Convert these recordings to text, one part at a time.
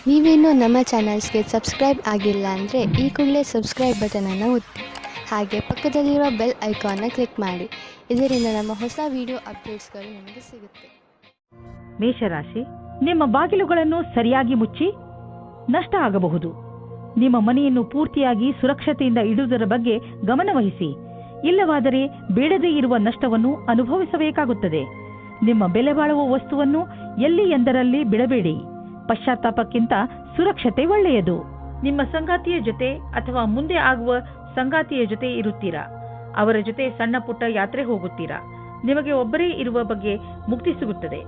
ನೀವೇನೂ ನಮ್ಮ ಚಾನಲ್ಸ್ಗೆ ಸಬ್ಸ್ಕ್ರೈಬ್ ಆಗಿಲ್ಲ ಅಂದರೆ ಈ ಕೂಡಲೇ ಸಬ್ಸ್ಕ್ರೈಬ್ ಬಟನನ್ನು ಒತ್ತಿ ಹಾಗೆ ಪಕ್ಕದಲ್ಲಿರೋ ಬೆಲ್ ಐಕಾನ್ನ ಕ್ಲಿಕ್ ಮಾಡಿ. ಇದರಿಂದ ನಮ್ಮ ಹೊಸ ವಿಡಿಯೋ ಅಪ್ಡೇಟ್ಸ್ಗಳು ನಿಮಗೆ ಸಿಗುತ್ತೆ. ಮೇಷರಾಶಿ, ನಿಮ್ಮ ಬಾಗಿಲುಗಳನ್ನು ಸರಿಯಾಗಿ ಮುಚ್ಚಿ ನಷ್ಟ ಆಗಬಹುದು. ನಿಮ್ಮ ಮನೆಯನ್ನು ಪೂರ್ತಿಯಾಗಿ ಸುರಕ್ಷತೆಯಿಂದ ಇಡುವುದರ ಬಗ್ಗೆ ಗಮನವಹಿಸಿ. ಇಲ್ಲವಾದರೆ ಬೇಡದೇ ಇರುವ ನಷ್ಟವನ್ನು ಅನುಭವಿಸಬೇಕಾಗುತ್ತದೆ. ನಿಮ್ಮ ಬೆಲೆ ಬಾಳುವ ವಸ್ತುವನ್ನು ಎಲ್ಲಿ ಎಂದರಲ್ಲಿ ಬಿಡಬೇಡಿ. ಪಶ್ಚಾತ್ತಾಪಕ್ಕಿಂತ ಸುರಕ್ಷತೆ ಒಳ್ಳೆಯದು. ನಿಮ್ಮ ಸಂಗಾತಿಯ ಜೊತೆ ಅಥವಾ ಮುಂದೆ ಆಗುವ ಸಂಗಾತಿಯ ಜೊತೆ ಇರುತ್ತೀರಾ. ಅವರ ಜೊತೆ ಸಣ್ಣ ಪುಟ್ಟ ಯಾತ್ರೆ ಹೋಗುತ್ತೀರಾ. ನಿಮಗೆ ಒಬ್ಬರೇ ಇರುವ ಬಗ್ಗೆ ಮುಕ್ತಿ ಸಿಗುತ್ತದೆ.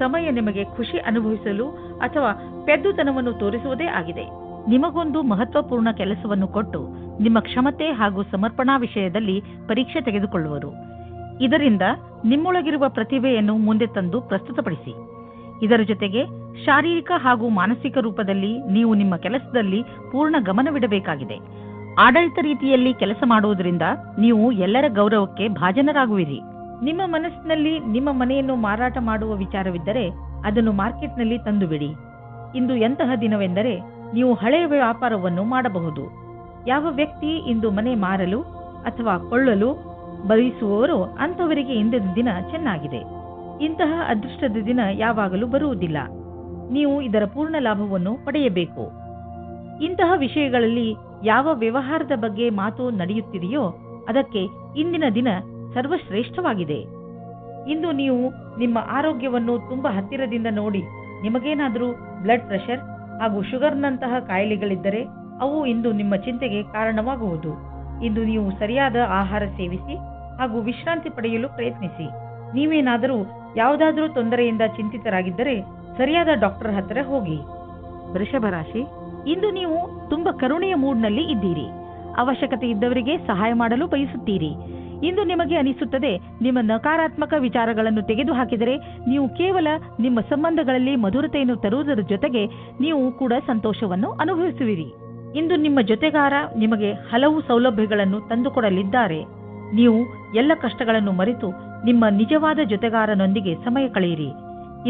ಸಮಯ ನಿಮಗೆ ಖುಷಿ ಅನುಭವಿಸಲು ಅಥವಾ ಪೆದ್ದುತನವನ್ನು ತೋರಿಸುವುದೇ ಆಗಿದೆ. ನಿಮಗೊಂದು ಮಹತ್ವಪೂರ್ಣ ಕೆಲಸವನ್ನು ಕೊಟ್ಟು ನಿಮ್ಮ ಕ್ಷಮತೆ ಹಾಗೂ ಸಮರ್ಪಣಾ ವಿಷಯದಲ್ಲಿ ಪರೀಕ್ಷೆ ತೆಗೆದುಕೊಳ್ಳುವರು. ಇದರಿಂದ ನಿಮ್ಮೊಳಗಿರುವ ಪ್ರತಿಭೆಯನ್ನು ಮುಂದೆ ತಂದು ಪ್ರಸ್ತುತಪಡಿಸಿ. ಇದರ ಜೊತೆಗೆ ಶಾರೀರಿಕ ಹಾಗೂ ಮಾನಸಿಕ ರೂಪದಲ್ಲಿ ನೀವು ನಿಮ್ಮ ಕೆಲಸದಲ್ಲಿ ಪೂರ್ಣ ಗಮನವಿಡಬೇಕಾಗಿದೆ. ಆಡಳಿತ ರೀತಿಯಲ್ಲಿ ಕೆಲಸ ಮಾಡುವುದರಿಂದ ನೀವು ಎಲ್ಲರ ಗೌರವಕ್ಕೆ ಭಾಜನರಾಗುವಿರಿ. ನಿಮ್ಮ ಮನಸ್ಸಿನಲ್ಲಿ ನಿಮ್ಮ ಮನೆಯನ್ನು ಮಾರಾಟ ಮಾಡುವ ವಿಚಾರವಿದ್ದರೆ ಅದನ್ನು ಮಾರ್ಕೆಟ್ನಲ್ಲಿ ತಂದುಬಿಡಿ. ಇಂದು ಎಂತಹ ದಿನವೆಂದರೆ ನೀವು ಹಳೆಯ ವ್ಯಾಪಾರವನ್ನು ಮಾಡಬಹುದು. ಯಾವ ವ್ಯಕ್ತಿ ಇಂದು ಮನೆ ಮಾರಲು ಅಥವಾ ಕೊಳ್ಳಲು ಬಯಸುವವರೋ ಅಂಥವರಿಗೆ ಇಂದಿನ ದಿನ ಚೆನ್ನಾಗಿದೆ. ಇಂತಹ ಅದೃಷ್ಟದ ದಿನ ಯಾವಾಗಲೂ ಬರುವುದಿಲ್ಲ. ನೀವು ಇದರ ಪೂರ್ಣ ಲಾಭವನ್ನು ಪಡೆಯಬೇಕು. ಇಂತಹ ವಿಷಯಗಳಲ್ಲಿ ಯಾವ ವ್ಯವಹಾರದ ಬಗ್ಗೆ ಮಾತು ನಡೆಯುತ್ತಿದೆಯೋ ಅದಕ್ಕೆ ಇಂದಿನ ದಿನ ಸರ್ವಶ್ರೇಷ್ಠವಾಗಿದೆ. ಇಂದು ನೀವು ನಿಮ್ಮ ಆರೋಗ್ಯವನ್ನು ತುಂಬಾ ಹತ್ತಿರದಿಂದ ನೋಡಿ ನಿಮಗೇನಾದರೂ ಬ್ಲಡ್ ಪ್ರೆಷರ್ ಹಾಗೂ ಶುಗರ್ನಂತಹ ಕಾಯಿಲೆಗಳಿದ್ದರೆ ಅವು ಇಂದು ನಿಮ್ಮ ಚಿಂತೆಗೆ ಕಾರಣವಾಗುವುದು. ಇಂದು ನೀವು ಸರಿಯಾದ ಆಹಾರ ಸೇವಿಸಿ ಹಾಗೂ ವಿಶ್ರಾಂತಿ ಪಡೆಯಲು ಪ್ರಯತ್ನಿಸಿ. ನೀವೇನಾದರೂ ಯಾವುದಾದರೂ ತೊಂದರೆಯಿಂದ ಚಿಂತಿತರಾಗಿದ್ದರೆ ಸರಿಯಾದ ಡಾಕ್ಟರ್ ಹತ್ತಿರ ಹೋಗಿ. ವೃಷಭ ರಾಶಿ, ಇಂದು ನೀವು ತುಂಬಾ ಕರುಣೆಯ ಮೂಡ್ನಲ್ಲಿ ಇದ್ದೀರಿ. ಅವಶ್ಯಕತೆ ಇದ್ದವರಿಗೆ ಸಹಾಯ ಮಾಡಲು ಬಯಸುತ್ತೀರಿ. ಇಂದು ನಿಮಗೆ ಅನಿಸುತ್ತದೆ ನಿಮ್ಮ ನಕಾರಾತ್ಮಕ ವಿಚಾರಗಳನ್ನು ತೆಗೆದುಹಾಕಿದರೆ ನೀವು ಕೇವಲ ನಿಮ್ಮ ಸಂಬಂಧಗಳಲ್ಲಿ ಮಧುರತೆಯನ್ನು ತರುವುದರ ಜೊತೆಗೆ ನೀವು ಕೂಡ ಸಂತೋಷವನ್ನು ಅನುಭವಿಸುವಿರಿ. ಇಂದು ನಿಮ್ಮ ಜೊತೆಗಾರ ನಿಮಗೆ ಹಲವು ಸೌಲಭ್ಯಗಳನ್ನು ತಂದುಕೊಡಲಿದ್ದಾರೆ. ನೀವು ಎಲ್ಲ ಕಷ್ಟಗಳನ್ನು ಮರೆತು ನಿಮ್ಮ ನಿಜವಾದ ಜೊತೆಗಾರನೊಂದಿಗೆ ಸಮಯ ಕಳೆಯಿರಿ.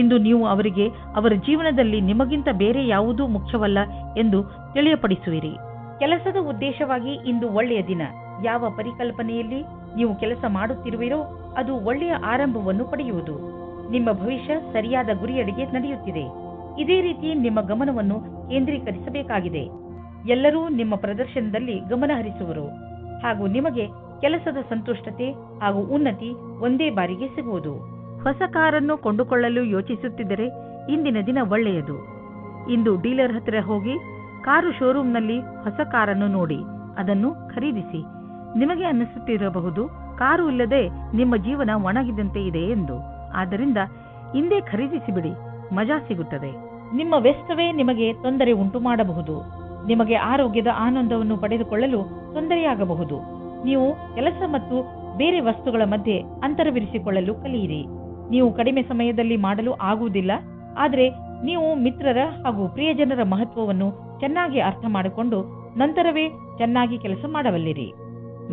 ಇಂದು ನೀವು ಅವರಿಗೆ ಅವರ ಜೀವನದಲ್ಲಿ ನಿಮಗಿಂತ ಬೇರೆ ಯಾವುದೂ ಮುಖ್ಯವಲ್ಲ ಎಂದು ತಿಳಿಯಪಡಿಸುವಿರಿ. ಕೆಲಸದ ಉದ್ದೇಶವಾಗಿ ಇಂದು ಒಳ್ಳೆಯ ದಿನ. ಯಾವ ಪರಿಕಲ್ಪನೆಯಲ್ಲಿ ನೀವು ಕೆಲಸ ಮಾಡುತ್ತಿರುವಿರೋ ಅದು ಒಳ್ಳೆಯ ಆರಂಭವನ್ನು ಪಡೆಯುವುದು. ನಿಮ್ಮ ಭವಿಷ್ಯ ಸರಿಯಾದ ಗುರಿಯಡೆಗೆ ನಡೆಯುತ್ತಿದೆ. ಇದೇ ರೀತಿ ನಿಮ್ಮ ಗಮನವನ್ನು ಕೇಂದ್ರೀಕರಿಸಬೇಕಾಗಿದೆ. ಎಲ್ಲರೂ ನಿಮ್ಮ ಪ್ರದರ್ಶನದಲ್ಲಿ ಗಮನ ಹರಿಸುವರು ಹಾಗೂ ನಿಮಗೆ ಕೆಲಸದ ಸಂತುಷ್ಟತೆ ಹಾಗೂ ಉನ್ನತಿ ಒಂದೇ ಬಾರಿಗೆ ಸಿಗುವುದು. ಹೊಸ ಕಾರನ್ನು ಕೊಂಡುಕೊಳ್ಳಲು ಯೋಚಿಸುತ್ತಿದ್ದರೆ ಇಂದಿನ ದಿನ ಒಳ್ಳೆಯದು. ಇಂದು ಡೀಲರ್ ಹತ್ತಿರ ಹೋಗಿ ಕಾರು ಶೋರೂಮ್ನಲ್ಲಿ ಹೊಸ ಕಾರನ್ನು ನೋಡಿ ಅದನ್ನು ಖರೀದಿಸಿ. ನಿಮಗೆ ಅನ್ನಿಸುತ್ತಿರಬಹುದು ಕಾರು ಇಲ್ಲದೆ ನಿಮ್ಮ ಜೀವನ ಒಣಗಿದಂತೆ ಇದೆ ಎಂದು. ಆದ್ದರಿಂದ ಇಂದೇ ಖರೀದಿಸಿಬಿಡಿ, ಮಜಾ ಸಿಗುತ್ತದೆ. ನಿಮ್ಮ ವ್ಯಸ್ತವೇ ನಿಮಗೆ ತೊಂದರೆ ಉಂಟು ಮಾಡಬಹುದು. ನಿಮಗೆ ಆರೋಗ್ಯದ ಆನಂದವನ್ನು ಪಡೆದುಕೊಳ್ಳಲು ತೊಂದರೆಯಾಗಬಹುದು. ನೀವು ಕೆಲಸ ಮತ್ತು ಬೇರೆ ವಸ್ತುಗಳ ಮಧ್ಯೆ ಅಂತರವಿರಿಸಿಕೊಳ್ಳಲು ಕಲಿಯಿರಿ. ನೀವು ಕಡಿಮೆ ಸಮಯದಲ್ಲಿ ಮಾಡಲು ಆಗುವುದಿಲ್ಲ, ಆದರೆ ನೀವು ಮಿತ್ರರ ಹಾಗೂ ಪ್ರಿಯಜನರ ಮಹತ್ವವನ್ನು ಚೆನ್ನಾಗಿ ಅರ್ಥ ಮಾಡಿಕೊಂಡು ನಂತರವೇ ಚೆನ್ನಾಗಿ ಕೆಲಸ ಮಾಡಬಲ್ಲಿರಿ.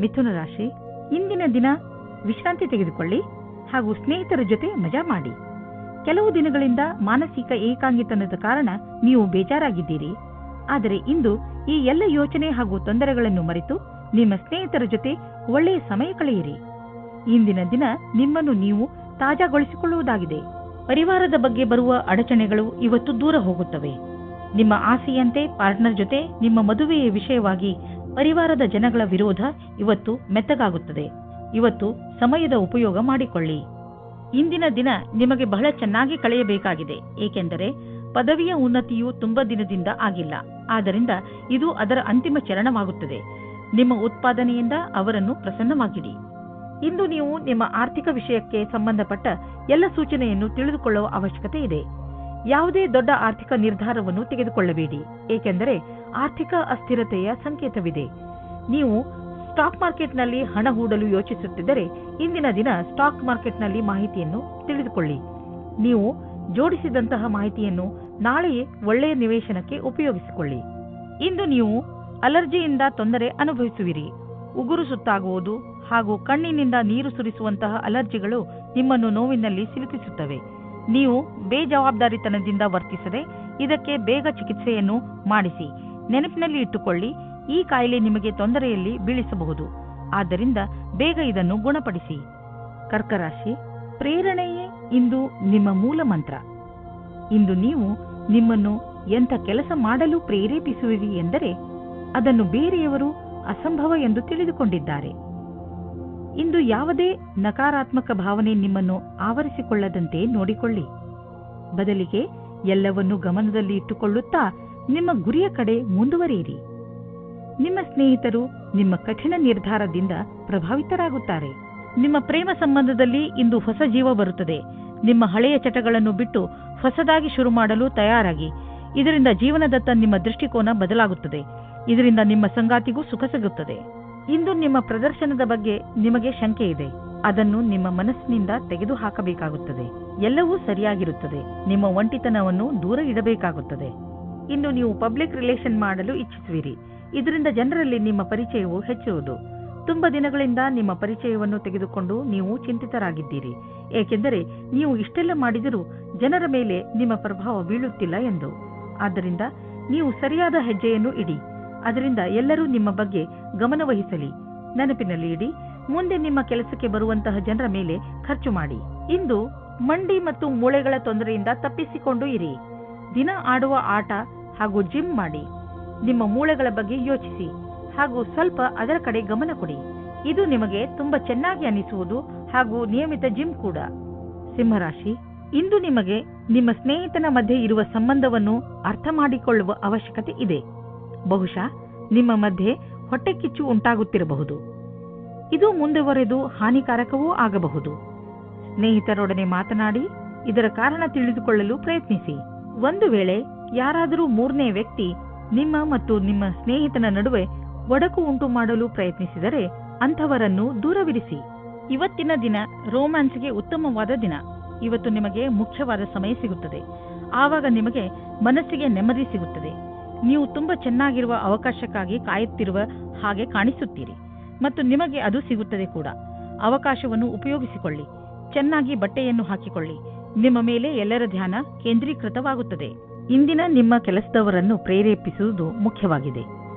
ಮಿಥುನ ರಾಶಿ, ಇಂದಿನ ದಿನ ವಿಶ್ರಾಂತಿ ತೆಗೆದುಕೊಳ್ಳಿ ಹಾಗೂ ಸ್ನೇಹಿತರ ಜೊತೆ ಮಜಾ ಮಾಡಿ. ಕೆಲವು ದಿನಗಳಿಂದ ಮಾನಸಿಕ ಏಕಾಂಗಿತನದ ಕಾರಣ ನೀವು ಬೇಜಾರಾಗಿದ್ದೀರಿ. ಆದರೆ ಇಂದು ಈ ಎಲ್ಲ ಯೋಚನೆ ಹಾಗೂ ತೊಂದರೆಗಳನ್ನು ಮರೆತು ನಿಮ್ಮ ಸ್ನೇಹಿತರ ಜೊತೆ ಒಳ್ಳೆಯ ಸಮಯ ಕಳೆಯಿರಿ. ಇಂದಿನ ದಿನ ನಿಮ್ಮನ್ನು ನೀವು ತಾಜಾಗೊಳಿಸಿಕೊಳ್ಳುವುದಾಗಿದೆ. ಪರಿವಾರದ ಬಗ್ಗೆ ಬರುವ ಅಡಚಣೆಗಳು ಇವತ್ತು ದೂರ ಹೋಗುತ್ತವೆ. ನಿಮ್ಮ ಆಸೆಯಂತೆ ಪಾರ್ಟ್ನರ್ ಜೊತೆ ನಿಮ್ಮ ಮದುವೆಯ ವಿಷಯವಾಗಿ ಪರಿವಾರದ ಜನಗಳ ವಿರೋಧ ಇವತ್ತು ಮೆತ್ತಗಾಗುತ್ತದೆ. ಇವತ್ತು ಸಮಯದ ಉಪಯೋಗ ಮಾಡಿಕೊಳ್ಳಿ. ಇಂದಿನ ದಿನ ನಿಮಗೆ ಬಹಳ ಚೆನ್ನಾಗಿ ಕಳೆಯಬೇಕಾಗಿದೆ. ಏಕೆಂದರೆ ಪದವಿಯ ಉನ್ನತಿಯು ತುಂಬಾ ದಿನದಿಂದ ಆಗಿಲ್ಲ. ಆದ್ದರಿಂದ ಇದು ಅದರ ಅಂತಿಮ ಚರಣವಾಗುತ್ತದೆ. ನಿಮ್ಮ ಉತ್ಪಾದನೆಯಿಂದ ಅವರನ್ನು ಪ್ರಸನ್ನವಾಗಿಡಿ. ಇಂದು ನೀವು ನಿಮ್ಮ ಆರ್ಥಿಕ ವಿಷಯಕ್ಕೆ ಸಂಬಂಧಪಟ್ಟ ಎಲ್ಲ ಸೂಚನೆಯನ್ನು ತಿಳಿದುಕೊಳ್ಳುವ ಅವಶ್ಯಕತೆ ಇದೆ. ಯಾವುದೇ ದೊಡ್ಡ ಆರ್ಥಿಕ ನಿರ್ಧಾರವನ್ನು ತೆಗೆದುಕೊಳ್ಳಬೇಡಿ, ಏಕೆಂದರೆ ಆರ್ಥಿಕ ಅಸ್ಥಿರತೆಯ ಸಂಕೇತವಿದೆ. ನೀವು ಸ್ಟಾಕ್ ಮಾರ್ಕೆಟ್ನಲ್ಲಿ ಹಣ ಹೂಡಲು ಯೋಚಿಸುತ್ತಿದ್ದರೆ ಇಂದಿನ ದಿನ ಸ್ಟಾಕ್ ಮಾರ್ಕೆಟ್ನಲ್ಲಿ ಮಾಹಿತಿಯನ್ನು ತಿಳಿದುಕೊಳ್ಳಿ. ನೀವು ಜೋಡಿಸಿದಂತಹ ಮಾಹಿತಿಯನ್ನು ನಾಳೆಯೇ ಒಳ್ಳೆಯ ನಿವೇಶನಕ್ಕೆ ಉಪಯೋಗಿಸಿಕೊಳ್ಳಿ. ಇಂದು ನೀವು ಅಲರ್ಜಿಯಿಂದ ತೊಂದರೆ ಅನುಭವಿಸುವಿರಿ. ಉಗುರು ಸುತ್ತಾಗುವುದು ಹಾಗೂ ಕಣ್ಣಿನಿಂದ ನೀರು ಸುರಿಸುವಂತಹ ಅಲರ್ಜಿಗಳು ನಿಮ್ಮನ್ನು ನೋವಿನಲ್ಲಿ ಸಿಲುಕಿಸುತ್ತವೆ. ನೀವು ಬೇಜವಾಬ್ದಾರಿತನದಿಂದ ವರ್ತಿಸದೆ ಇದಕ್ಕೆ ಬೇಗ ಚಿಕಿತ್ಸೆಯನ್ನು ಮಾಡಿಸಿ. ನೆನಪಿನಲ್ಲಿ ಇಟ್ಟುಕೊಳ್ಳಿ, ಈ ಕಾಯಿಲೆ ನಿಮಗೆ ತೊಂದರೆಯಲ್ಲಿ ಬೀಳಿಸಬಹುದು. ಆದ್ದರಿಂದ ಬೇಗ ಇದನ್ನು ಗುಣಪಡಿಸಿ. ಕರ್ಕ ರಾಶಿ, ಪ್ರೇರಣೆಯೇ ಇಂದು ನಿಮ್ಮ ಮೂಲ ಮಂತ್ರ. ಇಂದು ನೀವು ನಿಮ್ಮನ್ನು ಎಂಥ ಕೆಲಸ ಮಾಡಲು ಪ್ರೇರೇಪಿಸುವಿರಿ ಎಂದರೆ ಅದನ್ನು ಬೇರೆಯವರು ಅಸಂಭವ ಎಂದು ತಿಳಿದುಕೊಂಡಿದ್ದಾರೆ. ಇಂದು ಯಾವುದೇ ನಕಾರಾತ್ಮಕ ಭಾವನೆ ನಿಮ್ಮನ್ನು ಆವರಿಸಿಕೊಳ್ಳದಂತೆ ನೋಡಿಕೊಳ್ಳಿ. ಬದಲಿಗೆ ಎಲ್ಲವನ್ನೂ ಗಮನದಲ್ಲಿ ಇಟ್ಟುಕೊಳ್ಳುತ್ತಾ ನಿಮ್ಮ ಗುರಿಯ ಕಡೆ ಮುಂದುವರಿಯಿರಿ. ನಿಮ್ಮ ಸ್ನೇಹಿತರು ನಿಮ್ಮ ಕಠಿಣ ನಿರ್ಧಾರದಿಂದ ಪ್ರಭಾವಿತರಾಗುತ್ತಾರೆ. ನಿಮ್ಮ ಪ್ರೇಮ ಸಂಬಂಧದಲ್ಲಿ ಇಂದು ಹೊಸ ಜೀವ ಬರುತ್ತದೆ. ನಿಮ್ಮ ಹಳೆಯ ಚಟಗಳನ್ನು ಬಿಟ್ಟು ಹೊಸದಾಗಿ ಶುರು ಮಾಡಲು ತಯಾರಾಗಿ. ಇದರಿಂದ ಜೀವನದತ್ತ ನಿಮ್ಮ ದೃಷ್ಟಿಕೋನ ಬದಲಾಗುತ್ತದೆ. ಇದರಿಂದ ನಿಮ್ಮ ಸಂಗಾತಿಗೂ ಸುಖ ಸಿಗುತ್ತದೆ. ಇಂದು ನಿಮ್ಮ ಪ್ರದರ್ಶನದ ಬಗ್ಗೆ ನಿಮಗೆ ಶಂಕೆ ಇದೆ. ಅದನ್ನು ನಿಮ್ಮ ಮನಸ್ಸಿನಿಂದ ತೆಗೆದುಹಾಕಬೇಕಾಗುತ್ತದೆ. ಎಲ್ಲವೂ ಸರಿಯಾಗಿರುತ್ತದೆ. ನಿಮ್ಮ ಒಂಟಿತನವನ್ನು ದೂರ ಇಡಬೇಕಾಗುತ್ತದೆ. ಇಂದು ನೀವು ಪಬ್ಲಿಕ್ ರಿಲೇಷನ್ ಮಾಡಲು ಇಚ್ಛಿಸುವಿರಿ. ಇದರಿಂದ ಜನರಲ್ಲಿ ನಿಮ್ಮ ಪರಿಚಯವು ಹೆಚ್ಚುವುದು. ತುಂಬ ದಿನಗಳಿಂದ ನಿಮ್ಮ ಪರಿಚಯವನ್ನು ತೆಗೆದುಕೊಂಡು ನೀವು ಚಿಂತಿತರಾಗಿದ್ದೀರಿ. ಏಕೆಂದರೆ ನೀವು ಇಷ್ಟೆಲ್ಲ ಮಾಡಿದರೂ ಜನರ ಮೇಲೆ ನಿಮ್ಮ ಪ್ರಭಾವ ಬೀಳುತ್ತಿಲ್ಲ ಎಂದು. ಆದ್ದರಿಂದ ನೀವು ಸರಿಯಾದ ಹೆಜ್ಜೆಯನ್ನು ಇಡಿ. ಅದರಿಂದ ಎಲ್ಲರೂ ನಿಮ್ಮ ಬಗ್ಗೆ ಗಮನವಹಿಸಲಿ. ನೆನಪಿನಲ್ಲಿ ಇಡಿ, ಮುಂದೆ ನಿಮ್ಮ ಕೆಲಸಕ್ಕೆ ಬರುವಂತಹ ಜನರ ಮೇಲೆ ಖರ್ಚು ಮಾಡಿ. ಇಂದು ಮಂಡಿ ಮತ್ತು ಮೂಳೆಗಳ ತೊಂದರೆಯಿಂದ ತಪ್ಪಿಸಿಕೊಂಡು ಇರಿ. ದಿನ ಆಡುವ ಆಟ ಹಾಗೂ ಜಿಮ್ ಮಾಡಿ. ನಿಮ್ಮ ಮೂಳೆಗಳ ಬಗ್ಗೆ ಯೋಚಿಸಿ ಹಾಗೂ ಸ್ವಲ್ಪ ಅದರ ಕಡೆ ಗಮನ ಕೊಡಿ. ಇದು ನಿಮಗೆ ತುಂಬಾ ಚೆನ್ನಾಗಿ ಅನಿಸುವುದು ಹಾಗೂ ನಿಯಮಿತ ಜಿಮ್ ಕೂಡ. ಸಿಂಹರಾಶಿ, ಇಂದು ನಿಮಗೆ ನಿಮ್ಮ ಸ್ನೇಹಿತನ ಮಧ್ಯೆ ಇರುವ ಸಂಬಂಧವನ್ನು ಅರ್ಥ ಮಾಡಿಕೊಳ್ಳುವ ಅವಶ್ಯಕತೆ ಇದೆ. ಬಹುಶಃ ನಿಮ್ಮ ಮಧ್ಯೆ ಹೊಟ್ಟೆಕಿಚ್ಚು ಉಂಟಾಗುತ್ತಿರಬಹುದು. ಇದು ಮುಂದುವರೆದು ಹಾನಿಕಾರಕವೂ ಆಗಬಹುದು. ಸ್ನೇಹಿತರೊಡನೆ ಮಾತನಾಡಿ ಇದರ ಕಾರಣ ತಿಳಿದುಕೊಳ್ಳಲು ಪ್ರಯತ್ನಿಸಿ. ಒಂದು ವೇಳೆ ಯಾರಾದರೂ ಮೂರನೇ ವ್ಯಕ್ತಿ ನಿಮ್ಮ ಮತ್ತು ನಿಮ್ಮ ಸ್ನೇಹಿತನ ನಡುವೆ ಒಡಕು ಉಂಟು ಮಾಡಲು ಪ್ರಯತ್ನಿಸಿದರೆ ಅಂಥವರನ್ನು ದೂರವಿರಿಸಿ. ಇವತ್ತಿನ ದಿನ ರೋಮ್ಯಾನ್ಸ್ಗೆ ಉತ್ತಮವಾದ ದಿನ. ಇವತ್ತು ನಿಮಗೆ ಮುಖ್ಯವಾದ ಸಮಯ ಸಿಗುತ್ತದೆ. ಆವಾಗ ನಿಮಗೆ ಮನಸ್ಸಿಗೆ ನೆಮ್ಮದಿ ಸಿಗುತ್ತದೆ. ನೀವು ತುಂಬಾ ಚೆನ್ನಾಗಿರುವ ಅವಕಾಶಕ್ಕಾಗಿ ಕಾಯುತ್ತಿರುವ ಹಾಗೆ ಕಾಣಿಸುತ್ತೀರಿ ಮತ್ತು ನಿಮಗೆ ಅದು ಸಿಗುತ್ತದೆ ಕೂಡ. ಅವಕಾಶವನ್ನು ಉಪಯೋಗಿಸಿಕೊಳ್ಳಿ. ಚೆನ್ನಾಗಿ ಬಟ್ಟೆಯನ್ನು ಹಾಕಿಕೊಳ್ಳಿ. ನಿಮ್ಮ ಮೇಲೆ ಎಲ್ಲರ ಧ್ಯಾನ ಕೇಂದ್ರೀಕೃತವಾಗುತ್ತದೆ. ಇಂದಿನ ನಿಮ್ಮ ಕೆಲಸದವರನ್ನು ಪ್ರೇರೇಪಿಸುವುದು ಮುಖ್ಯವಾಗಿದೆ.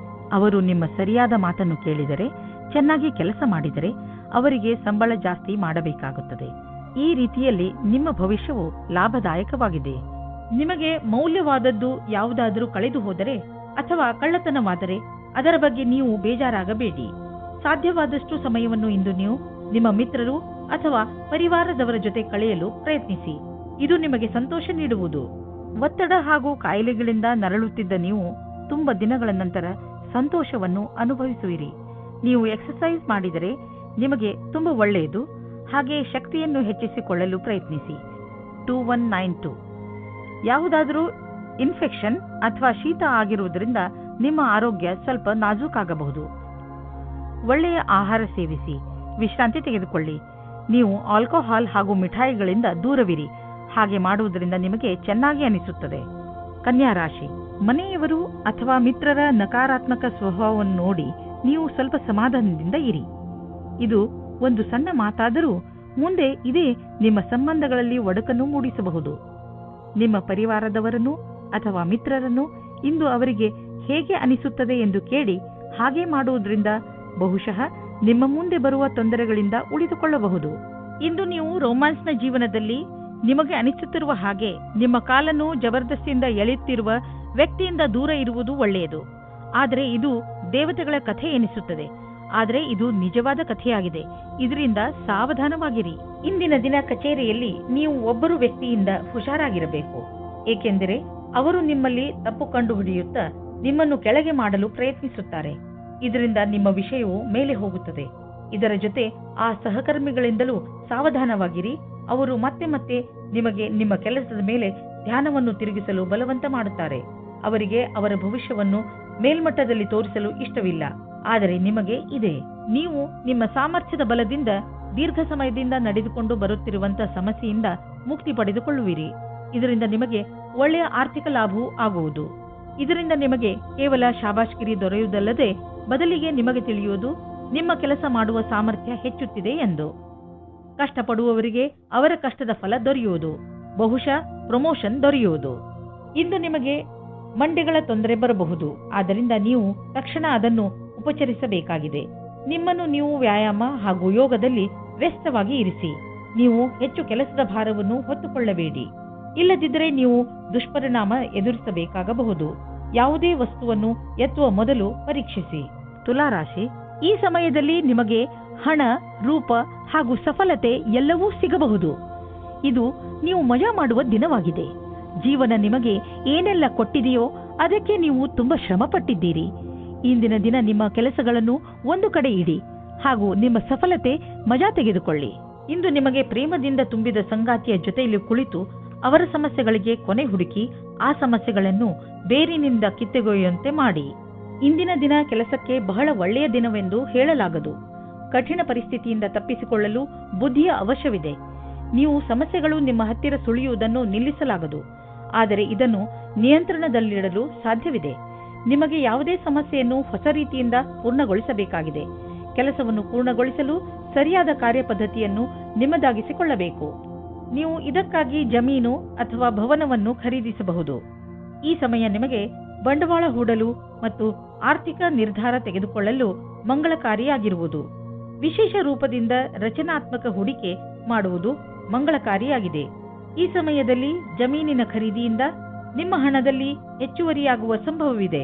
ಅವರು ನಿಮ್ಮ ಸರಿಯಾದ ಮಾತನ್ನು ಕೇಳಿದರೆ, ಚೆನ್ನಾಗಿ ಕೆಲಸ ಮಾಡಿದರೆ ಅವರಿಗೆ ಸಂಬಳ ಜಾಸ್ತಿ ಮಾಡಬೇಕಾಗುತ್ತದೆ. ಈ ರೀತಿಯಲ್ಲಿ ನಿಮ್ಮ ಭವಿಷ್ಯವು ಲಾಭದಾಯಕವಾಗಿದೆ. ನಿಮಗೆ ಮೌಲ್ಯವಾದದ್ದು ಯಾವುದಾದರೂ ಕಳೆದು ಹೋದರೆ ಅಥವಾ ಕಳ್ಳತನವಾದರೆ ಅದರ ಬಗ್ಗೆ ನೀವು ಬೇಜಾರಾಗಬೇಡಿ. ಸಾಧ್ಯವಾದಷ್ಟು ಸಮಯವನ್ನು ಇಂದು ನೀವು ನಿಮ್ಮ ಮಿತ್ರರು ಅಥವಾ ಪರಿವಾರದವರ ಜೊತೆ ಕಳೆಯಲು ಪ್ರಯತ್ನಿಸಿ. ಇದು ನಿಮಗೆ ಸಂತೋಷ ನೀಡುವುದು. ಒತ್ತಡ ಹಾಗೂ ಕಾಯಿಲೆಗಳಿಂದ ನರಳುತ್ತಿದ್ದ ನೀವು ತುಂಬ ದಿನಗಳ ನಂತರ ಸಂತೋಷವನ್ನು ಅನುಭವಿಸುವಿರಿ. ನೀವು ಎಕ್ಸರ್ಸೈಸ್ ಮಾಡಿದರೆ ನಿಮಗೆ ತುಂಬ ಒಳ್ಳೆಯದು. ಹಾಗೆ ಶಕ್ತಿಯನ್ನು ಹೆಚ್ಚಿಸಿಕೊಳ್ಳಲು ಪ್ರಯತ್ನಿಸಿ. 2192 ಯಾವುದಾದರೂ ಇನ್ಫೆಕ್ಷನ್ ಅಥವಾ ಶೀತ ಆಗಿರುವುದರಿಂದ ನಿಮ್ಮ ಆರೋಗ್ಯ ಸ್ವಲ್ಪ ನಾಜೂಕಾಗಬಹುದು. ಒಳ್ಳೆಯ ಆಹಾರ ಸೇವಿಸಿ, ವಿಶ್ರಾಂತಿ ತೆಗೆದುಕೊಳ್ಳಿ. ನೀವು ಆಲ್ಕೋಹಾಲ್ ಹಾಗೂ ಮಿಠಾಯಿಗಳಿಂದ ದೂರವಿರಿ. ಹಾಗೆ ಮಾಡುವುದರಿಂದ ನಿಮಗೆ ಚೆನ್ನಾಗಿ ಅನಿಸುತ್ತದೆ. ಕನ್ಯಾ ರಾಶಿ, ಮನೆಯವರು ಅಥವಾ ಮಿತ್ರರ ನಕಾರಾತ್ಮಕ ಸ್ವಭಾವವನ್ನು ನೋಡಿ ನೀವು ಸ್ವಲ್ಪ ಸಮಾಧಾನದಿಂದ ಇರಿ. ಇದು ಒಂದು ಸಣ್ಣ ಮಾತಾದರೂ ಮುಂದೆ ಇದೇ ನಿಮ್ಮ ಸಂಬಂಧಗಳಲ್ಲಿ ಒಡಕನ್ನು ಮೂಡಿಸಬಹುದು. ನಿಮ್ಮ ಪರಿವಾರದವರನ್ನು ಅಥವಾ ಮಿತ್ರರನ್ನು ಇಂದು ಅವರಿಗೆ ಹೇಗೆ ಅನಿಸುತ್ತದೆ ಎಂದು ಕೇಳಿ ಹಾಗೆ ಮಾಡುವುದರಿಂದ ಬಹುಶಃ ನಿಮ್ಮ ಮುಂದೆ ಬರುವ ತೊಂದರೆಗಳಿಂದ ಉಳಿದುಕೊಳ್ಳಬಹುದು. ಇಂದು ನೀವು ರೋಮ್ಯಾನ್ಸ್ನ ಜೀವನದಲ್ಲಿ ನಿಮಗೆ ಅನಿಸುತ್ತಿರುವ ಹಾಗೆ ನಿಮ್ಮ ಕಾಲನ್ನು ಜಬರ್ದಸ್ತಿಯಿಂದ ಎಳೆಯುತ್ತಿರುವ ವ್ಯಕ್ತಿಯಿಂದ ದೂರ ಇರುವುದು ಒಳ್ಳೆಯದು. ಆದರೆ ಇದು ದೇವತೆಗಳ ಕಥೆ ಎನಿಸುತ್ತದೆ. ಆದರೆ ಇದು ನಿಜವಾದ ಕಥೆಯಾಗಿದೆ. ಇದರಿಂದ ಸಾವಧಾನವಾಗಿರಿ. ಇಂದಿನ ದಿನ ಕಚೇರಿಯಲ್ಲಿ ನೀವು ಒಬ್ಬರು ವ್ಯಕ್ತಿಯಿಂದ ಹುಷಾರಾಗಿರಬೇಕು. ಏಕೆಂದರೆ ಅವರು ನಿಮ್ಮಲ್ಲಿ ತಪ್ಪು ಕಂಡುಹಿಡಿಯುತ್ತಾ ನಿಮ್ಮನ್ನು ಕೆಳಗೆ ಮಾಡಲು ಪ್ರಯತ್ನಿಸುತ್ತಾರೆ. ಇದರಿಂದ ನಿಮ್ಮ ವಿಷಯವು ಮೇಲೆ ಹೋಗುತ್ತದೆ. ಇದರ ಜೊತೆ ಆ ಸಹಕರ್ಮಿಗಳಿಂದಲೂ ಸಾವಧಾನವಾಗಿರಿ. ಅವರು ಮತ್ತೆ ಮತ್ತೆ ನಿಮಗೆ ನಿಮ್ಮ ಕೆಲಸದ ಮೇಲೆ ಧ್ಯಾನವನ್ನು ತಿರುಗಿಸಲು ಬಲವಂತ ಮಾಡುತ್ತಾರೆ. ಅವರಿಗೆ ಅವರ ಭವಿಷ್ಯವನ್ನು ಮೇಲ್ಮಟ್ಟದಲ್ಲಿ ತೋರಿಸಲು ಇಷ್ಟವಿಲ್ಲ. ಆದರೆ ನಿಮಗೆ ಇದೆ. ನೀವು ನಿಮ್ಮ ಸಾಮರ್ಥ್ಯದ ಬಲದಿಂದ ದೀರ್ಘ ಸಮಯದಿಂದ ನಡೆದುಕೊಂಡು ಬರುತ್ತಿರುವಂತಹ ಸಮಸ್ಯೆಯಿಂದ ಮುಕ್ತಿ ಪಡೆದುಕೊಳ್ಳುವಿರಿ. ಇದರಿಂದ ನಿಮಗೆ ಒಳ್ಳೆಯ ಆರ್ಥಿಕ ಲಾಭವೂ ಆಗುವುದು. ಇದರಿಂದ ನಿಮಗೆ ಕೇವಲ ಶಾಬಾಷ್ಗಿರಿ ದೊರೆಯುವುದಲ್ಲದೆ ಬದಲಿಗೆ ನಿಮಗೆ ತಿಳಿಯುವುದು ನಿಮ್ಮ ಕೆಲಸ ಮಾಡುವ ಸಾಮರ್ಥ್ಯ ಹೆಚ್ಚುತ್ತಿದೆ ಎಂದು. ಕಷ್ಟಪಡುವವರಿಗೆ ಅವರ ಕಷ್ಟದ ಫಲ ದೊರೆಯುವುದು. ಬಹುಶಃ ಪ್ರಮೋಷನ್ ದೊರೆಯುವುದು. ಇಂದು ನಿಮಗೆ ಮಂಡಿಗಳ ತೊಂದರೆ ಬರಬಹುದು. ಆದ್ದರಿಂದ ನೀವು ತಕ್ಷಣ ಅದನ್ನು ಉಪಚರಿಸಬೇಕಾಗಿದೆ. ನಿಮ್ಮನ್ನು ನೀವು ವ್ಯಾಯಾಮ ಹಾಗೂ ಯೋಗದಲ್ಲಿ ವ್ಯಸ್ತವಾಗಿ ಇರಿಸಿ. ನೀವು ಹೆಚ್ಚು ಕೆಲಸದ ಭಾರವನ್ನು ಹೊತ್ತುಕೊಳ್ಳಬೇಡಿ. ಇಲ್ಲದಿದ್ದರೆ ನೀವು ದುಷ್ಪರಿಣಾಮ ಎದುರಿಸಬೇಕಾಗಬಹುದು. ಯಾವುದೇ ವಸ್ತುವನ್ನು ಎತ್ತುವ ಮೊದಲು ಪರೀಕ್ಷಿಸಿ. ತುಲಾರಾಶಿ, ಈ ಸಮಯದಲ್ಲಿ ನಿಮಗೆ ಹಣ, ರೂಪ ಹಾಗೂ ಸಫಲತೆ ಎಲ್ಲವೂ ಸಿಗಬಹುದು. ಇದು ನೀವು ಮಜಾ ಮಾಡುವ ದಿನವಾಗಿದೆ. ಜೀವನ ನಿಮಗೆ ಏನೆಲ್ಲ ಕೊಟ್ಟಿದೆಯೋ ಅದಕ್ಕೆ ನೀವು ತುಂಬಾ ಶ್ರಮ ಪಟ್ಟಿದ್ದೀರಿ. ಇಂದಿನ ದಿನ ನಿಮ್ಮ ಕೆಲಸಗಳನ್ನು ಒಂದು ಕಡೆ ಇಡಿ ಹಾಗೂ ನಿಮ್ಮ ಸಫಲತೆ ಮಜಾ ತೆಗೆದುಕೊಳ್ಳಿ. ಇಂದು ನಿಮಗೆ ಪ್ರೇಮದಿಂದ ತುಂಬಿದ ಸಂಗಾತಿಯ ಜೊತೆಯಲ್ಲಿ ಕುಳಿತು ಅವರ ಸಮಸ್ಯೆಗಳಿಗೆ ಕೊನೆ ಹುಡುಕಿ ಆ ಸಮಸ್ಯೆಗಳನ್ನು ಬೇರಿನಿಂದ ಕಿತ್ತೊಗೆಯುವಂತೆ ಮಾಡಿ. ಇಂದಿನ ದಿನ ಕೆಲಸಕ್ಕೆ ಬಹಳ ಒಳ್ಳೆಯ ದಿನವೆಂದು ಹೇಳಲಾಗದು. ಕಠಿಣ ಪರಿಸ್ಥಿತಿಯಿಂದ ತಪ್ಪಿಸಿಕೊಳ್ಳಲು ಬುದ್ಧಿಯ ಅವಶ್ಯವಿದೆ. ನೀವು ಸಮಸ್ಯೆಗಳು ನಿಮ್ಮ ಹತ್ತಿರ ಸುಳಿಯುವುದನ್ನು ನಿಲ್ಲಿಸಲಾಗದು, ಆದರೆ ಇದನ್ನು ನಿಯಂತ್ರಣದಲ್ಲಿಡಲು ಸಾಧ್ಯವಿದೆ. ನಿಮಗೆ ಯಾವುದೇ ಸಮಸ್ಯೆಯನ್ನು ಹೊಸ ರೀತಿಯಿಂದ ಪೂರ್ಣಗೊಳಿಸಬೇಕಾಗಿದೆ. ಕೆಲಸವನ್ನು ಪೂರ್ಣಗೊಳಿಸಲು ಸರಿಯಾದ ಕಾರ್ಯಪದ್ಧತಿಯನ್ನು ನಿಮ್ಮದಾಗಿಸಿಕೊಳ್ಳಬೇಕು. ನೀವು ಇದಕ್ಕಾಗಿ ಜಮೀನು ಅಥವಾ ಭವನವನ್ನು ಖರೀದಿಸಬಹುದು. ಈ ಸಮಯ ನಿಮಗೆ ಬಂಡವಾಳ ಹೂಡಲು ಮತ್ತು ಆರ್ಥಿಕ ನಿರ್ಧಾರ ತೆಗೆದುಕೊಳ್ಳಲು ಮಂಗಳಕಾರಿಯಾಗಿರುವುದು. ವಿಶೇಷ ರೂಪದಿಂದ ರಚನಾತ್ಮಕ ಹೂಡಿಕೆ ಮಾಡುವುದು ಮಂಗಳಕಾರಿಯಾಗಿದೆ. ಈ ಸಮಯದಲ್ಲಿ ಜಮೀನಿನ ಖರೀದಿಯಿಂದ ನಿಮ್ಮ ಹಣದಲ್ಲಿ ಹೆಚ್ಚುವರಿಯಾಗುವ ಸಂಭವವಿದೆ,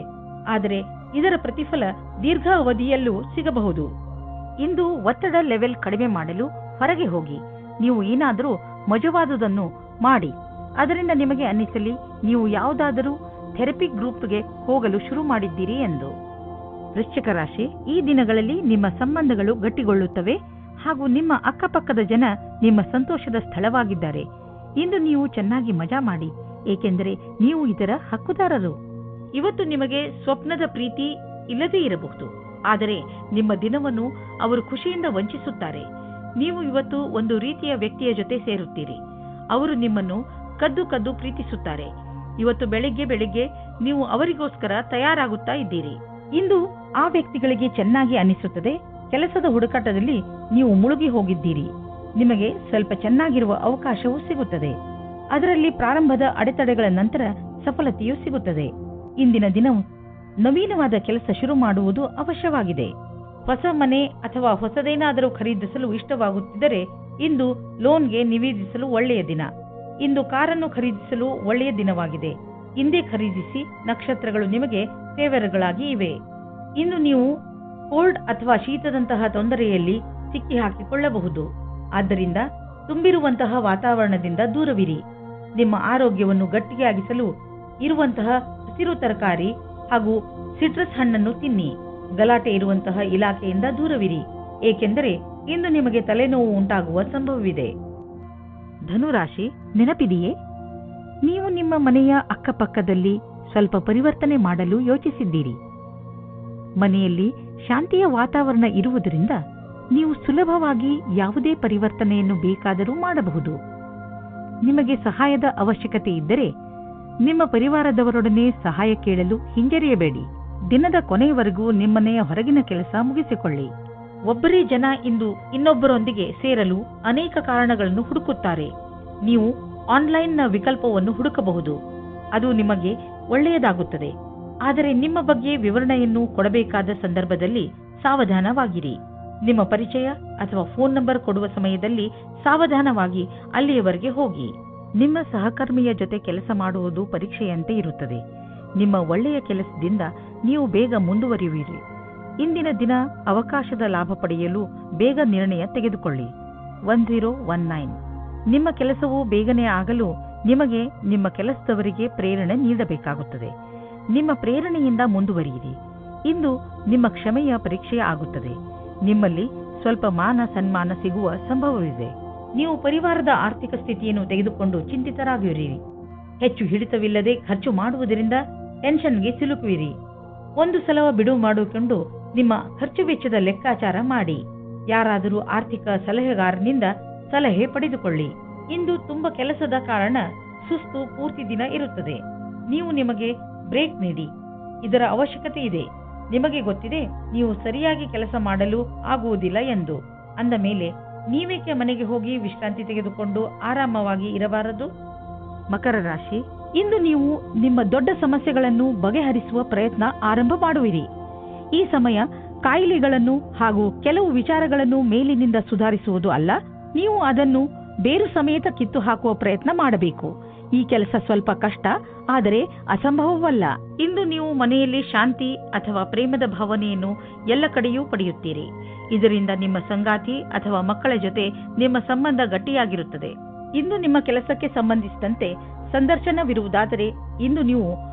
ಆದರೆ ಇದರ ಪ್ರತಿಫಲ ದೀರ್ಘ ಅವಧಿಯಲ್ಲೂ ಸಿಗಬಹುದು. ಇಂದು ಒತ್ತಡ ಲೆವೆಲ್ ಕಡಿಮೆ ಮಾಡಲು ಹೊರಗೆ ಹೋಗಿ ನೀವು ಏನಾದರೂ ಮಜವಾದುದನ್ನು ಮಾಡಿ. ಅದರಿಂದ ನಿಮಗೆ ಅನ್ನಿಸಲಿ ನೀವು ಯಾವುದಾದರೂ ಥೆರಪಿ ಗ್ರೂಪ್ಗೆ ಹೋಗಲು ಶುರು ಮಾಡಿದ್ದೀರಿ ಎಂದು. ವೃಶ್ಚಿಕ ರಾಶಿ, ಈ ದಿನಗಳಲ್ಲಿ ನಿಮ್ಮ ಸಂಬಂಧಗಳು ಗಟ್ಟಿಗೊಳ್ಳುತ್ತವೆ ಹಾಗೂ ನಿಮ್ಮ ಅಕ್ಕಪಕ್ಕದ ಜನ ನಿಮ್ಮ ಸಂತೋಷದ ಸ್ಥಳವಾಗಿದ್ದಾರೆ. ಇಂದು ನೀವು ಚೆನ್ನಾಗಿ ಮಜಾ ಮಾಡಿ, ಏಕೆಂದರೆ ನೀವು ಇದರ ಹಕ್ಕುದಾರರು. ಇವತ್ತು ನಿಮಗೆ ಸ್ವಪ್ನದ ಪ್ರೀತಿ ಇಲ್ಲದೇ ಇರಬಹುದು, ಆದರೆ ನಿಮ್ಮ ದಿನವನ್ನು ಅವರು ಖುಷಿಯಿಂದ ವಂಚಿಸುತ್ತಾರೆ. ನೀವು ಇವತ್ತು ಒಂದು ರೀತಿಯ ವ್ಯಕ್ತಿಯ ಜೊತೆ ಸೇರುತ್ತೀರಿ. ಅವರು ನಿಮ್ಮನ್ನು ಕದ್ದು ಕದ್ದು ಪ್ರೀತಿಸುತ್ತಾರೆ. ಇವತ್ತು ಬೆಳಿಗ್ಗೆ ನೀವು ಅವರಿಗೋಸ್ಕರ ತಯಾರಾಗುತ್ತಾ ಇದ್ದೀರಿ. ಇಂದು ಆ ವ್ಯಕ್ತಿಗಳಿಗೆ ಚೆನ್ನಾಗಿ ಅನಿಸುತ್ತದೆ. ಕೆಲಸದ ಹುಡುಕಾಟದಲ್ಲಿ ನೀವು ಮುಳುಗಿ ಹೋಗಿದ್ದೀರಿ. ನಿಮಗೆ ಸ್ವಲ್ಪ ಚೆನ್ನಾಗಿರುವ ಅವಕಾಶವೂ ಸಿಗುತ್ತದೆ. ಅದರಲ್ಲಿ ಪ್ರಾರಂಭದ ಅಡೆತಡೆಗಳ ನಂತರ ಸಫಲತೆಯೂ ಸಿಗುತ್ತದೆ. ಇಂದಿನ ದಿನವು ನವೀನವಾದ ಕೆಲಸ ಶುರು ಮಾಡುವುದು ಅವಶ್ಯವಾಗಿದೆ. ಹೊಸ ಮನೆ ಅಥವಾ ಹೊಸದೇನಾದರೂ ಖರೀದಿಸಲು ಇಷ್ಟವಾಗುತ್ತಿದ್ದರೆ ಇಂದು ಲೋನ್ಗೆ ನಿವೇದಿಸಲು ಒಳ್ಳೆಯ ದಿನ. ಇಂದು ಕಾರನ್ನು ಖರೀದಿಸಲು ಒಳ್ಳೆಯ ದಿನವಾಗಿದೆ. ಇಂದೇ ಖರೀದಿಸಿ, ನಕ್ಷತ್ರಗಳು ನಿಮಗೆ ಫೇವರ್ಗಳಾಗಿ ಇವೆ. ಇಂದು ನೀವು ಕೋಲ್ಡ್ ಅಥವಾ ಶೀತದಂತಹ ತೊಂದರೆಯಲ್ಲಿ ಸಿಕ್ಕಿ ಹಾಕಿಕೊಳ್ಳಬಹುದು. ಆದ್ದರಿಂದ ತುಂಬಿರುವಂತಹ ವಾತಾವರಣದಿಂದ ದೂರವಿರಿ. ನಿಮ್ಮ ಆರೋಗ್ಯವನ್ನು ಗಟ್ಟಿಯಾಗಿಸಲು ಇರುವಂತಹ ಹಸಿರು ತರಕಾರಿ ಹಾಗೂ ಸಿಟ್ರಸ್ ಹಣ್ಣನ್ನು ತಿನ್ನಿ. ಗಲಾಟೆ ಇರುವಂತಹ ಇಲಾಖೆಯಿಂದ ದೂರವಿರಿ, ಏಕೆಂದರೆ ಇಂದು ನಿಮಗೆ ತಲೆನೋವು ಉಂಟಾಗುವ ಸಂಭವವಿದೆ. ಧನುರಾಶಿ, ನೆನಪಿದೆಯೇ? ನೀವು ನಿಮ್ಮ ಮನೆಯ ಅಕ್ಕಪಕ್ಕದಲ್ಲಿ ಸ್ವಲ್ಪ ಪರಿವರ್ತನೆ ಮಾಡಲು ಯೋಚಿಸಿದ್ದೀರಿ. ಮನೆಯಲ್ಲಿ ಶಾಂತಿಯ ವಾತಾವರಣ ಇರುವುದರಿಂದ ನೀವು ಸುಲಭವಾಗಿ ಯಾವುದೇ ಪರಿವರ್ತನೆಯನ್ನು ಬೇಕಾದರೂ ಮಾಡಬಹುದು. ನಿಮಗೆ ಸಹಾಯದ ಅವಶ್ಯಕತೆ ಇದ್ದರೆ ನಿಮ್ಮ ಪರಿವಾರದವರೊಡನೆ ಸಹಾಯ ಕೇಳಲು ಹಿಂಜರಿಯಬೇಡಿ. ದಿನದ ಕೊನೆಯವರೆಗೂ ನಿಮ್ಮನೆಯ ಹೊರಗಿನ ಕೆಲಸ ಮುಗಿಸಿಕೊಳ್ಳಿ. ಒಬ್ಬರೇ ಜನ ಇಂದು ಇನ್ನೊಬ್ಬರೊಂದಿಗೆ ಸೇರಲು ಅನೇಕ ಕಾರಣಗಳನ್ನು ಹುಡುಕುತ್ತಾರೆ. ನೀವು ಆನ್ಲೈನ್ನ ವಿಕಲ್ಪವನ್ನು ಹುಡುಕಬಹುದು, ಅದು ನಿಮಗೆ ಒಳ್ಳೆಯದಾಗುತ್ತದೆ. ಆದರೆ ನಿಮ್ಮ ಬಗ್ಗೆ ವಿವರಣೆಯನ್ನು ಕೊಡಬೇಕಾದ ಸಂದರ್ಭದಲ್ಲಿ ಸಾವಧಾನವಾಗಿರಿ. ನಿಮ್ಮ ಪರಿಚಯ ಅಥವಾ ಫೋನ್ ನಂಬರ್ ಕೊಡುವ ಸಮಯದಲ್ಲಿ ಸಾವಧಾನವಾಗಿ ಅಲ್ಲಿಯವರೆಗೆ ಹೋಗಿ. ನಿಮ್ಮ ಸಹಕರ್ಮಿಯ ಜೊತೆ ಕೆಲಸ ಮಾಡುವುದು ಪರೀಕ್ಷೆಯಂತೆ ಇರುತ್ತದೆ. ನಿಮ್ಮ ಒಳ್ಳೆಯ ಕೆಲಸದಿಂದ ನೀವು ಬೇಗ ಮುಂದುವರಿಯುವಿರಿ. ಇಂದಿನ ದಿನ ಅವಕಾಶದ ಲಾಭ ಪಡೆಯಲು ಬೇಗ ನಿರ್ಣಯ ತೆಗೆದುಕೊಳ್ಳಿ. 1019. ನಿಮ್ಮ ಕೆಲಸವು ಬೇಗನೆ ಆಗಲು ನಿಮಗೆ ನಿಮ್ಮ ಕೆಲಸದವರಿಗೆ ಪ್ರೇರಣೆ ನೀಡಬೇಕಾಗುತ್ತದೆ. ನಿಮ್ಮ ಪ್ರೇರಣೆಯಿಂದ ಮುಂದುವರಿಯಿರಿ. ಇಂದು ನಿಮ್ಮ ಕ್ಷಮೆಯ ಪರೀಕ್ಷೆ ಆಗುತ್ತದೆ. ನಿಮ್ಮಲ್ಲಿ ಸ್ವಲ್ಪ ಮಾನ ಸನ್ಮಾನ ಸಿಗುವ ಸಂಭವವಿದೆ. ನೀವು ಪರಿವಾರದ ಆರ್ಥಿಕ ಸ್ಥಿತಿಯನ್ನು ತೆಗೆದುಕೊಂಡು ಚಿಂತಿತರಾಗಿರಿ. ಹೆಚ್ಚು ಹಿಡಿತವಿಲ್ಲದೆ ಖರ್ಚು ಮಾಡುವುದರಿಂದ ಟೆನ್ಷನ್ಗೆ ಸಿಲುಕುವಿರಿ. ಒಂದು ಸಲ ಬಿಡುವು ಮಾಡಿಕೊಂಡು ನಿಮ್ಮ ಖರ್ಚು ವೆಚ್ಚದ ಲೆಕ್ಕಾಚಾರ ಮಾಡಿ. ಯಾರಾದರೂ ಆರ್ಥಿಕ ಸಲಹೆಗಾರನಿಂದ ಸಲಹೆ ಪಡೆದುಕೊಳ್ಳಿ. ಇಂದು ತುಂಬ ಕೆಲಸದ ಕಾರಣ ಸುಸ್ತು ಪೂರ್ತಿ ದಿನ ಇರುತ್ತದೆ. ನೀವು ನಿಮಗೆ ಬ್ರೇಕ್ ನೀಡಿ, ಇದರ ಅವಶ್ಯಕತೆ ಇದೆ. ನಿಮಗೆ ಗೊತ್ತಿದೆ ನೀವು ಸರಿಯಾಗಿ ಕೆಲಸ ಮಾಡಲು ಆಗುವುದಿಲ್ಲ ಎಂದು. ಅಂದ ಮೇಲೆ ನೀವೇಕೆ ಮನೆಗೆ ಹೋಗಿ ವಿಶ್ರಾಂತಿ ತೆಗೆದುಕೊಂಡು ಆರಾಮವಾಗಿ ಇರಬಾರದು? ಮಕರ ರಾಶಿ, ಇಂದು ನೀವು ನಿಮ್ಮ ದೊಡ್ಡ ಸಮಸ್ಯೆಗಳನ್ನು ಬಗೆಹರಿಸುವ ಪ್ರಯತ್ನ ಆರಂಭ ಮಾಡುವಿರಿ. ಈ ಸಮಯ ಕಾಯಿಲೆಗಳನ್ನು ಹಾಗೂ ಕೆಲವು ವಿಚಾರಗಳನ್ನು ಮೇಲಿನಿಂದ ಸುಧಾರಿಸುವುದು ಅಲ್ಲ, ನೀವು ಅದನ್ನು ಬೇರು ಸಮೇತ ಕಿತ್ತು ಹಾಕುವ ಪ್ರಯತ್ನ ಮಾಡಬೇಕು. ಈ ಕೆಲಸ ಸ್ವಲ್ಪ ಕಷ್ಟ, ಆದರೆ ಅಸಂಭವವಲ್ಲ. ಇಂದು ನೀವು ಮನೆಯಲ್ಲಿ ಶಾಂತಿ ಅಥವಾ ಪ್ರೇಮದ ಭಾವನೆಯನ್ನು ಎಲ್ಲ ಕಡೆಯೂ ಪಡೆಯುತ್ತೀರಿ. ಇದರಿಂದ ನಿಮ್ಮ ಸಂಗಾತಿ ಅಥವಾ ಮಕ್ಕಳ ಜೊತೆ ನಿಮ್ಮ ಸಂಬಂಧ ಗಟ್ಟಿಯಾಗಿರುತ್ತದೆ. ಇಂದು ನಿಮ್ಮ ಕೆಲಸಕ್ಕೆ ಸಂಬಂಧಿಸಿದಂತೆ ಸಂದರ್ಶನವಿರುವುದಾದರೆ ಇಂದು ನೀವು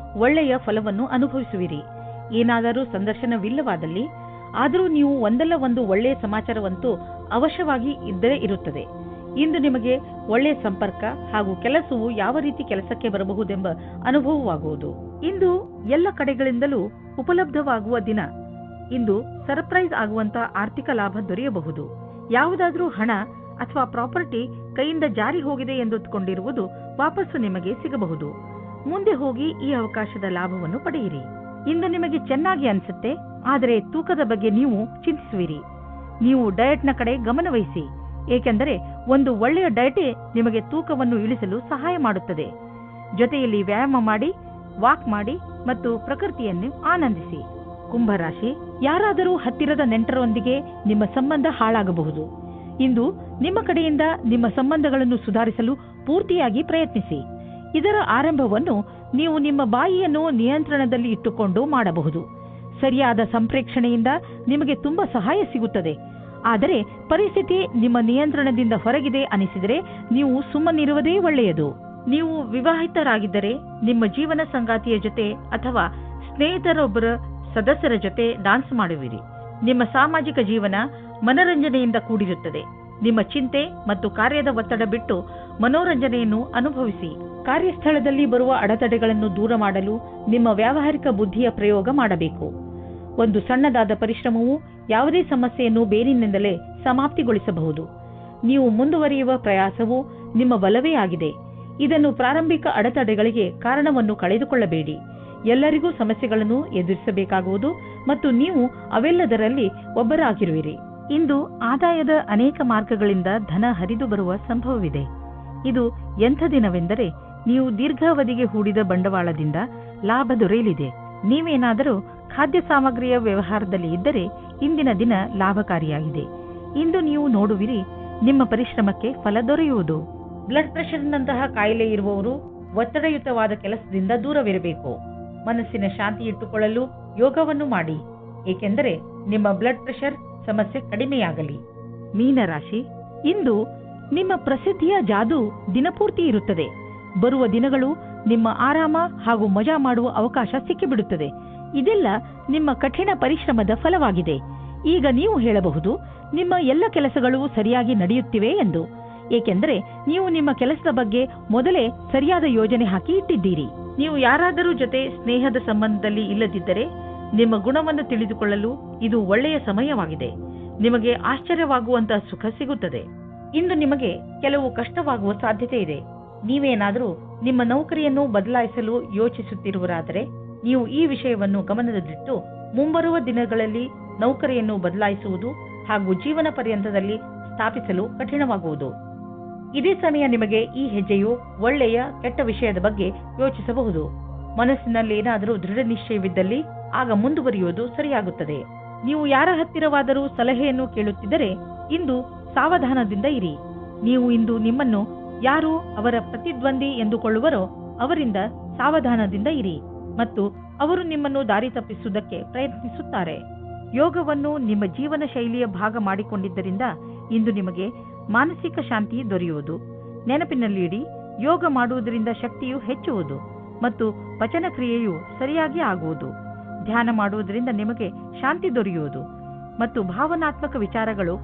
ಒಳ್ಳೆಯ ಫಲವನ್ನು ಅನುಭವಿಸುವಿರಿ. ಏನಾದರೂ ಸಂದರ್ಶನವಿಲ್ಲವಾದಲ್ಲಿ ಆದರೂ ನೀವು ಒಂದಲ್ಲ ಒಂದು ಒಳ್ಳೆಯ ಸಮಾಚಾರವಂತೂ ಅವಶ್ಯವಾಗಿ ಇದ್ದೇ ಇರುತ್ತದೆ. ಇಂದು ನಿಮಗೆ ಒಳ್ಳೆಯ ಸಂಪರ್ಕ ಹಾಗೂ ಕೆಲಸವು ಯಾವ ರೀತಿ ಕೆಲಸಕ್ಕೆ ಬರಬಹುದೆಂಬ ಅನುಭವವಾಗುವುದು. ಇಂದು ಎಲ್ಲ ಕಡೆಗಳಿಂದಲೂ ಉಪಲಬ್ಧವಾಗುವ ದಿನ. ಇಂದು ಸರ್ಪ್ರೈಸ್ ಆಗುವಂತ ಆರ್ಥಿಕ ಲಾಭ ದೊರೆಯಬಹುದು. ಯಾವುದಾದ್ರೂ ಹಣ ಅಥವಾ ಪ್ರಾಪರ್ಟಿ ಕೈಯಿಂದ ಜಾರಿ ಹೋಗಿದೆ ಎಂದುಕೊಂಡಿರುವುದು ವಾಪಸ್ಸು ನಿಮಗೆ ಸಿಗಬಹುದು. ಮುಂದೆ ಹೋಗಿ ಈ ಅವಕಾಶದ ಲಾಭವನ್ನು ಪಡೆಯಿರಿ. ಇಂದು ನಿಮಗೆ ಚೆನ್ನಾಗಿ ಅನಿಸುತ್ತೆ, ಆದರೆ ತೂಕದ ಬಗ್ಗೆ ನೀವು ಚಿಂತಿಸುವಿರಿ. ನೀವು ಡಯಟ್ನ ಕಡೆ ಗಮನವಹಿಸಿ, ಏಕೆಂದರೆ ಒಂದು ಒಳ್ಳೆಯ ಡಯಟೇ ನಿಮಗೆ ತೂಕವನ್ನು ಇಳಿಸಲು ಸಹಾಯ ಮಾಡುತ್ತದೆ. ಜೊತೆಯಲ್ಲಿ ವ್ಯಾಯಾಮ ಮಾಡಿ, ವಾಕ್ ಮಾಡಿ ಮತ್ತು ಪ್ರಕೃತಿಯನ್ನು ಆನಂದಿಸಿ. ಕುಂಭರಾಶಿ, ಯಾರಾದರೂ ಹತ್ತಿರದ ನೆಂಟರೊಂದಿಗೆ ನಿಮ್ಮ ಸಂಬಂಧ ಹಾಳಾಗಬಹುದು. ಇಂದು ನಿಮ್ಮ ಕಡೆಯಿಂದ ನಿಮ್ಮ ಸಂಬಂಧಗಳನ್ನು ಸುಧಾರಿಸಲು ಪೂರ್ತಿಯಾಗಿ ಪ್ರಯತ್ನಿಸಿ. ಇದರ ಆರಂಭವನ್ನು ನೀವು ನಿಮ್ಮ ಬಾಯಿಯನ್ನು ನಿಯಂತ್ರಣದಲ್ಲಿ ಇಟ್ಟುಕೊಂಡು ಮಾಡಬಹುದು. ಸರಿಯಾದ ಸಂಪ್ರೇಕ್ಷಣೆಯಿಂದ ನಿಮಗೆ ತುಂಬಾ ಸಹಾಯ ಸಿಗುತ್ತದೆ. ಆದರೆ ಪರಿಸ್ಥಿತಿ ನಿಮ್ಮ ನಿಯಂತ್ರಣದಿಂದ ಹೊರಗಿದೆ ಅನಿಸಿದರೆ ನೀವು ಸುಮ್ಮನಿರುವುದೇ ಒಳ್ಳೆಯದು. ನೀವು ವಿವಾಹಿತರಾಗಿದ್ದರೆ ನಿಮ್ಮ ಜೀವನ ಸಂಗಾತಿಯ ಜೊತೆ ಅಥವಾ ಸ್ನೇಹಿತರೊಬ್ಬರ ಸದಸ್ಯರ ಜೊತೆ ಡಾನ್ಸ್ ಮಾಡುವಿರಿ. ನಿಮ್ಮ ಸಾಮಾಜಿಕ ಜೀವನ ಮನರಂಜನೆಯಿಂದ ಕೂಡಿರುತ್ತದೆ. ನಿಮ್ಮ ಚಿಂತೆ ಮತ್ತು ಕಾರ್ಯದ ಒತ್ತಡ ಬಿಟ್ಟು ಮನೋರಂಜನೆಯನ್ನು ಅನುಭವಿಸಿ. ಕಾರ್ಯಸ್ಥಳದಲ್ಲಿ ಬರುವ ಅಡೆತಡೆಗಳನ್ನು ದೂರ ಮಾಡಲು ನಿಮ್ಮ ವ್ಯಾವಹಾರಿಕ ಬುದ್ಧಿಯ ಪ್ರಯೋಗ ಮಾಡಬೇಕು. ಒಂದು ಸಣ್ಣದಾದ ಪರಿಶ್ರಮವು ಯಾವುದೇ ಸಮಸ್ಯೆಯನ್ನು ಬೇರಿನಿಂದಲೇ ಸಮಾಪ್ತಿಗೊಳಿಸಬಹುದು. ನೀವು ಮುಂದುವರಿಯುವ ಪ್ರಯಾಸವು ನಿಮ್ಮ ಬಲವೇ ಆಗಿದೆ. ಇದನ್ನು ಪ್ರಾರಂಭಿಕ ಅಡೆತಡೆಗಳಿಗೆ ಕಾರಣವನ್ನು ಕಳೆದುಕೊಳ್ಳಬೇಡಿ. ಎಲ್ಲರಿಗೂ ಸಮಸ್ಯೆಗಳನ್ನು ಎದುರಿಸಬೇಕಾಗುವುದು ಮತ್ತು ನೀವು ಅವೆಲ್ಲದರಲ್ಲಿ ಒಬ್ಬರಾಗಿರುವಿರಿ. ಇಂದು ಆದಾಯದ ಅನೇಕ ಮಾರ್ಗಗಳಿಂದ ಧನ ಹರಿದು ಬರುವ ಸಂಭವವಿದೆ. ಇದು ಎಂಥ ದಿನವೆಂದರೆ ನೀವು ದೀರ್ಘಾವಧಿಗೆ ಹೂಡಿದ ಬಂಡವಾಳದಿಂದ ಲಾಭ ದೊರೆಯಲಿದೆ. ನೀವೇನಾದರೂ ಖಾದ್ಯ ಸಾಮಗ್ರಿಯ ವ್ಯವಹಾರದಲ್ಲಿ ಇದ್ದರೆ ಇಂದಿನ ದಿನ ಲಾಭಕಾರಿಯಾಗಿದೆ. ಇಂದು ನೀವು ನೋಡುವಿರಿ, ನಿಮ್ಮ ಪರಿಶ್ರಮಕ್ಕೆ ಫಲ ದೊರೆಯುವುದು. ಬ್ಲಡ್ ಪ್ರೆಷರ್ನಂತಹ ಕಾಯಿಲೆ ಇರುವವರು ಒತ್ತಡಯುತವಾದ ಕೆಲಸದಿಂದ ದೂರವಿರಬೇಕು. ಮನಸ್ಸಿನ ಶಾಂತಿ ಇಟ್ಟುಕೊಳ್ಳಲು ಯೋಗವನ್ನು ಮಾಡಿ, ಏಕೆಂದರೆ ನಿಮ್ಮ ಬ್ಲಡ್ ಪ್ರೆಷರ್ ಸಮಸ್ಯೆ ಕಡಿಮೆಯಾಗಲಿ. ಮೀನರಾಶಿ, ಇಂದು ನಿಮ್ಮ ಪ್ರಸಿದ್ಧಿಯ ಜಾದು ದಿನಪೂರ್ತಿ ಇರುತ್ತದೆ. ಬರುವ ದಿನಗಳು ನಿಮ್ಮ ಆರಾಮ ಹಾಗೂ ಮಜಾ ಮಾಡುವ ಅವಕಾಶ ಸಿಕ್ಕಿಬಿಡುತ್ತದೆ. ಇದೆಲ್ಲ ನಿಮ್ಮ ಕಠಿಣ ಪರಿಶ್ರಮದ ಫಲವಾಗಿದೆ. ಈಗ ನೀವು ಹೇಳಬಹುದು, ನಿಮ್ಮ ಎಲ್ಲ ಕೆಲಸಗಳು ಸರಿಯಾಗಿ ನಡೆಯುತ್ತಿವೆ ಎಂದು. ಏಕೆಂದರೆ ನೀವು ನಿಮ್ಮ ಕೆಲಸದ ಬಗ್ಗೆ ಮೊದಲೇ ಸರಿಯಾದ ಯೋಜನೆ ಹಾಕಿ ಇಟ್ಟಿದ್ದೀರಿ. ನೀವು ಯಾರಾದರೂ ಜೊತೆ ಸ್ನೇಹದ ಸಂಬಂಧದಲ್ಲಿ ಇಲ್ಲದಿದ್ದರೆ ನಿಮ್ಮ ಗುಣವನ್ನು ತಿಳಿದುಕೊಳ್ಳಲು ಇದು ಒಳ್ಳೆಯ ಸಮಯವಾಗಿದೆ. ನಿಮಗೆ ಆಶ್ಚರ್ಯವಾಗುವಂತಹ ಸುಖ ಸಿಗುತ್ತದೆ. ಇಂದು ನಿಮಗೆ ಕೆಲವು ಕಷ್ಟವಾಗುವ ಸಾಧ್ಯತೆ ಇದೆ. ನೀವೇನಾದರೂ ನಿಮ್ಮ ನೌಕರಿಯನ್ನು ಬದಲಾಯಿಸಲು ಯೋಚಿಸುತ್ತಿರುವರಾದರೆ ನೀವು ಈ ವಿಷಯವನ್ನು ಗಮನದಲ್ಲಿಟ್ಟು ಮುಂಬರುವ ದಿನಗಳಲ್ಲಿ ನೌಕರಿಯನ್ನು ಬದಲಾಯಿಸುವುದು ಹಾಗೂ ಜೀವನ ಪರ್ಯಂತದಲ್ಲಿ ಸ್ಥಾಪಿಸಲು ಕಠಿಣವಾಗುವುದು. ಇದೇ ಸಮಯ ನಿಮಗೆ ಈ ಹೆಜ್ಜೆಯು ಒಳ್ಳೆಯ ಕೆಟ್ಟ ವಿಷಯದ ಬಗ್ಗೆ ಯೋಚಿಸಬಹುದು. ಮನಸ್ಸಿನಲ್ಲಿ ಏನಾದರೂ ದೃಢ ನಿಶ್ಚಯವಿದ್ದಲ್ಲಿ ಆಗ ಮುಂದುವರಿಯುವುದು ಸರಿಯಾಗುತ್ತದೆ. ನೀವು ಯಾರ ಹತ್ತಿರವಾದರೂ ಸಲಹೆಯನ್ನು ಕೇಳುತ್ತಿದ್ದರೆ ಇಂದು ಸಾವಧಾನದಿಂದ ಇರಿ. ನೀವು ಇಂದು ನಿಮ್ಮನ್ನು ಯಾರು ಅವರ ಪ್ರತಿದ್ವಂದಿ ಎಂದುಕೊಳ್ಳುವರೋ ಅವರಿಂದ ಸಾವಧಾನದಿಂದ ಇರಿ ಮತ್ತು ಅವರು ನಿಮ್ಮನ್ನು ದಾರಿ ತಪ್ಪಿಸುವುದಕ್ಕೆ ಪ್ರಯತ್ನಿಸುತ್ತಾರೆ. ಯೋಗವನ್ನು ನಿಮ್ಮ ಜೀವನ ಶೈಲಿಯ ಭಾಗ ಮಾಡಿಕೊಂಡಿದ್ದರಿಂದ ಇಂದು ನಿಮಗೆ ಮಾನಸಿಕ ಶಾಂತಿ ದೊರೆಯುವುದು. ನೆನಪಿನಲ್ಲಿಡಿ, ಯೋಗ ಮಾಡುವುದರಿಂದ ಶಕ್ತಿಯು ಹೆಚ್ಚುವುದು ಮತ್ತು ಪಚನ ಕ್ರಿಯೆಯು ಸರಿಯಾಗಿ ಆಗುವುದು. ಧ್ಯಾನ ಮಾಡುವುದರಿಂದ ನಿಮಗೆ ಶಾಂತಿ ದೊರೆಯುವುದು ಮತ್ತು ಭಾವನಾತ್ಮಕ ವಿಚಾರಗಳು